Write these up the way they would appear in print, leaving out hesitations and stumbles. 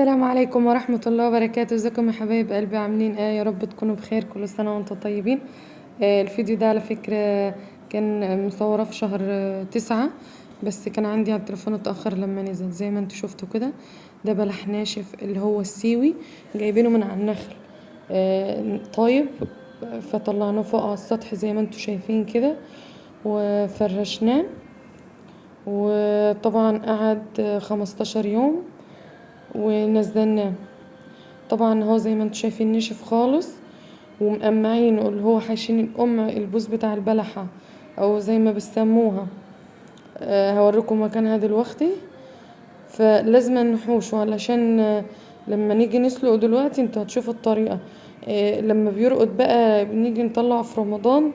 السلام عليكم ورحمة الله وبركاته. ازيكم يا حبايب قلبي؟ عاملين ايه؟ يا رب تكونوا بخير. كل سنة وانتم طيبين. الفيديو ده على فكرة كان مصورة في شهر 9، بس كان عندي على التليفون اتأخر لما نزل. زي ما انتوا شفتوا كده، ده بلح ناشف اللي هو السيوي، جايبينه من على النخل طايب، فطلعناه فوق على السطح زي ما انتوا شايفين كده، وفرشناه. وطبعا قعد 15 يوم ونزلناه. طبعا هو زي ما انتوا شايفين نشف خالص ومقمعين، اللي هو حاشين القمع البوز بتاع البلحة او زي ما بيسموها. هوريكم مكانها دلوقتي. فلازم نحوشه علشان لما نيجي نسلقه دلوقتي انتوا هتشوفوا الطريقة. لما بيرقد بقى بنيجي نطلعه في رمضان.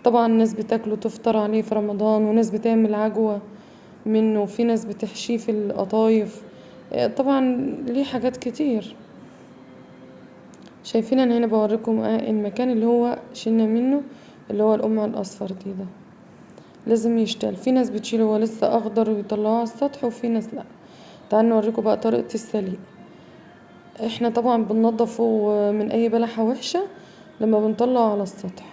طبعا ناس بتاكله تفطر عليه في رمضان، وناس بتعمل عجوة منه، وفي ناس بتحشيه في القطايف. طبعا ليه حاجات كتير. شايفين انا هنا بوريكم المكان اللي هو شلنا منه، اللي هو القمع الاصفر ده لازم يشتغل. في ناس بتشيله هو لسه اخضر ويطلعوه على السطح، وفي ناس لا. تعالوا نوريكم بقى طريقة السليق. احنا طبعا بننضفه من اي بلحة وحشة لما بنطلعه على السطح،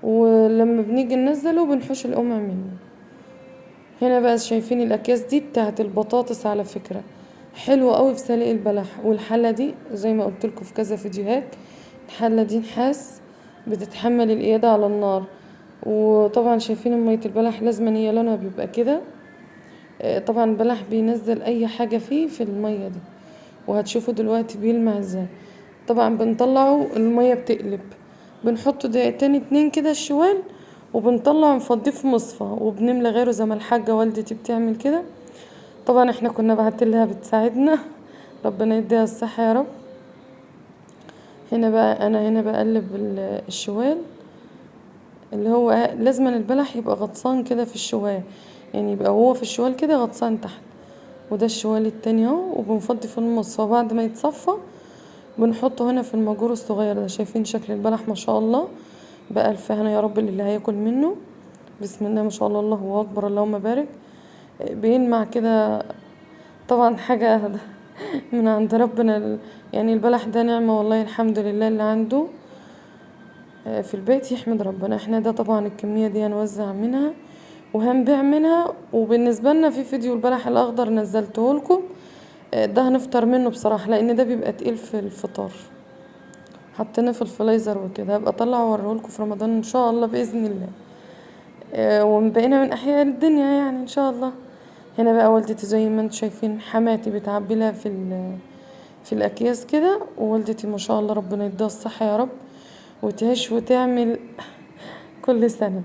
ولما بنيجي ننزله بنحوش القمع منه. هنا بقى شايفين الاكياس دي بتاعت البطاطس، على فكرة حلوة قوي في سلق البلح. والحلة دي زي ما قلت لكم في كذا فيديوهات، الحلة دي نحاس بتتحمل القيادة على النار. وطبعا شايفين مية البلح لازم هي لونها بيبقى كده. طبعا البلح بينزل اي حاجة فيه في المية دي، وهتشوفوا دلوقتي بيلمع ازاي. طبعا بنطلعه المية بتقلب، بنحطه دقيقتين 2 كده الشوال، وبنطلع نفضيه في مصفى، وبنملى غيره زي ما الحاجة والدتي بتعمل كده. طبعا احنا كنا بعتلها بتساعدنا، ربنا يديها الصحة يا رب. هنا بقى انا هنا بقلب الشوال، اللي هو لازم البلح يبقى غطسان كده في الشوال، يعني يبقى هو في الشوال كده غطسان تحت. وده الشوال التاني اهو، وبنفضي في النص. فبعد ما يتصفى بنحطه هنا في المجور الصغير ده. شايفين شكل البلح ما شاء الله، بألف هنا يا رب اللي هياكل منه. بسم الله ما شاء الله، الله اكبر، اللهم بارك. بيلمع كده. طبعا حاجة من عند ربنا يعني البلح ده نعمة والله، الحمد لله اللي عنده في البيت يحمد ربنا. احنا ده طبعا الكمية دي هنوزع منها وهنبيع منها. وبالنسبة لنا في فيديو البلح الاخضر نزلته لكم، ده هنفطر منه بصراحة، لان ده بيبقى تقيل في الفطار. حطينا في الفريزر وكده، هبقى اطلع واوريهولكم في رمضان ان شاء الله باذن الله. وبقينا من احياء الدنيا يعني ان شاء الله. هنا بقى والدتي زي ما انتم شايفين، حماتي بتعبي لها في الاكياس كده. ووالدتي ما شاء الله ربنا يديها الصحه يا رب، وتعيش وتعمل كل سنه.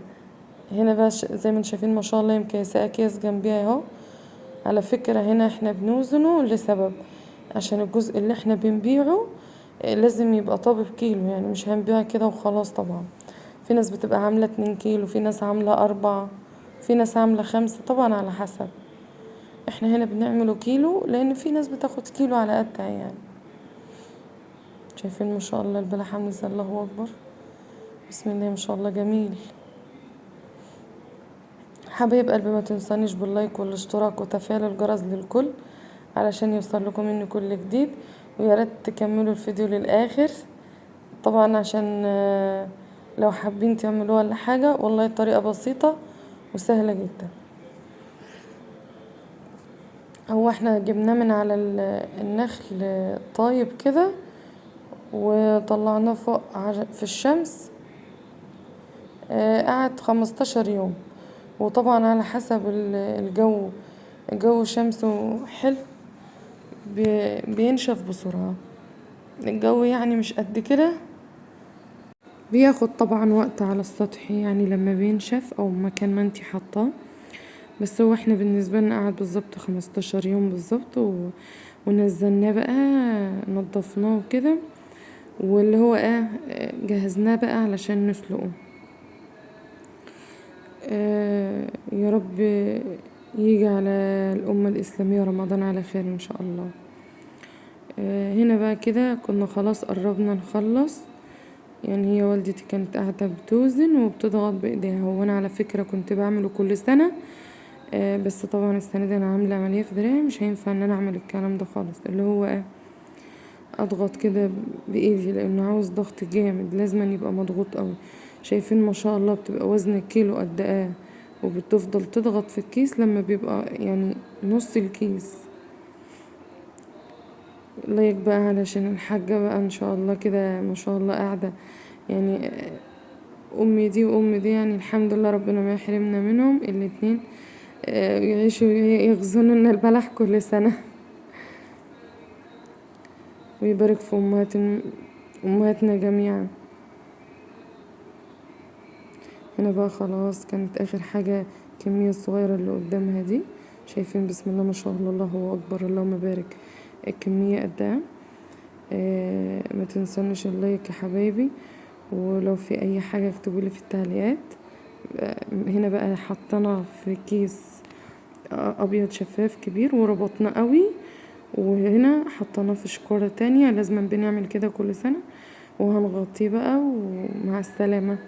هنا بقى زي ما انتم شايفين ما شاء الله مكيسه اكياس جنبيها اهو. على فكره هنا احنا بنوزنه لسبب، عشان الجزء اللي احنا بنبيعه لازم يبقى طابق كيلو، يعني مش هنبيع كده وخلاص. طبعا في ناس بتبقى عاملة 2 كيلو، في ناس عاملة 4، في ناس عاملة 5، طبعا على حسب. احنا هنا بنعمله كيلو، لان في ناس بتاخد كيلو على قدها يعني. شايفين ما شاء الله البلح عامل ازاي، الله اكبر، بسم الله ما شاء الله جميل. حبايب قلبي ما تنسانيش باللايك والاشتراك وتفعيل الجرس للكل، علشان يوصل لكم مني كل جديد. ويا ريت تكملوا الفيديو للاخر، طبعا عشان لو حابين تعملوها ولا حاجة، والله الطريقة بسيطة وسهلة جدا. هو احنا جبناه من على النخل طايب كده، وطلعناه فوق في الشمس. قعد 15 يوم. وطبعا على حسب الجو شمسه حلو بينشف بسرعة. الجو يعني مش قد كده بياخد طبعا وقت على السطح، يعني لما بينشف او مكان ما انتي حاطاه. بس هو احنا بالنسبة لنا قعد بالظبط 15 يوم بالظبط. ونزلناه بقى، نضفناه وكده، واللي هو جهزناه بقى علشان نسلقه. يا رب يجي على الأمة الإسلامية رمضان على خير إن شاء الله. هنا بقى كده كنا خلاص قربنا نخلص. يعني هي والدتي كانت قاعدة بتوزن وبتضغط بإيديها، وانا على فكرة كنت بعمله كل سنة بس طبعا السنة دي انا عاملة عملية في دراعي، مش هينفع ان انا اعمل الكلام ده خالص، اللي هو اضغط كده بايدي، لانه عاوز ضغط جامد، لازم أن يبقى مضغوط قوي. شايفين ما شاء الله بتبقى وزن الكيلو قد ايه، وبتفضل تضغط في الكيس لما بيبقى يعني نص الكيس. لايك بقى علشان الحاجة بقى ان شاء الله كده ما شاء الله قاعدة يعني، امي دي وام دي يعني الحمد لله ربنا ما يحرمنا منهم الاتنين، يعيشوا يغزونا لنا البلح كل سنة. ويبارك في امهاتنا جميعا. هنا بقى خلاص كانت اخر حاجة الكمية الصغيرة اللي قدامها دي، شايفين بسم الله ما شاء الله، الله اكبر اللهم بارك الكمية قد ايه. ما تنسونش اللايك يا حبايبي، ولو في اي حاجة اكتبولي في التعليقات. هنا بقى حطينا في كيس ابيض شفاف كبير وربطناه قوي، وهنا حطيناه في شكارة تانية، لازم بنعمل كده كل سنة، وهنغطيه بقى. ومع السلامة.